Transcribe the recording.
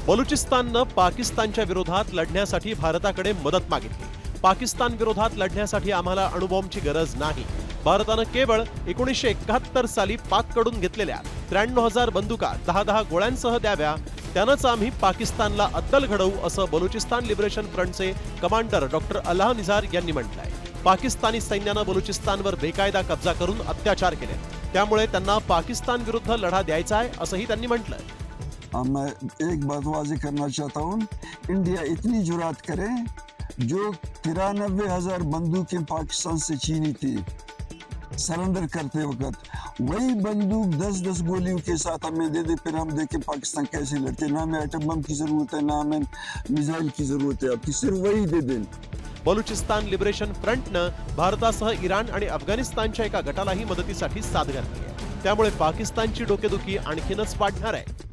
बलुचिस्ताननं पाकिस्तानच्या विरोधात लढण्यासाठी भारताकडे मदत मागितली। पाकिस्तान विरोधात लढण्यासाठी आम्हाला अणुबॉम्बची गरज नाही। भारतानं केवळ 1971 साली पाककडून घेतलेल्या 93,000 बंदुका 10-10 गोळ्यांसह द्याव्या, त्यानंच आम्ही पाकिस्तानला अद्दल घडवू असं बलुचिस्तान लिबरेशन फ्रंटचे कमांडर डॉक्टर अल्लाह निझार यांनी म्हटलंय। पाकिस्तानी सैन्यानं बलुचिस्तानवर बेकायदा कब्जा करून अत्याचार केले, त्यामुळे त्यांना पाकिस्तान विरुद्ध लढा द्यायचा आहे असंही त्यांनी म्हटलंय। मैं एक बात वाज़ेह करना चाहता हूँ, इंडिया इतनी जुरात करे जो 93,000 बंदूकें पाकिस्तान से छीनी थी सरेंडर करते वक्त, वही बंदूक 10-10 गोलियों के साथ हमें दे दे, फिर हम देखें पाकिस्तान कैसे लड़ते। ना हमें एटम बम की जरूरत है, ना हमें मिसाइल की जरूरत है, आपकी सिर्फ वही दे दें। बलुचिस्तान लिबरेशन फ्रंटनं भारतासह इराण आणि अफगाणिस्तानच्या एका गटालाही मदतीसाठी साथ घातली आहे, त्यामुळे पाकिस्तानची डोकेदुखी आणखीनच वाढणार आहे।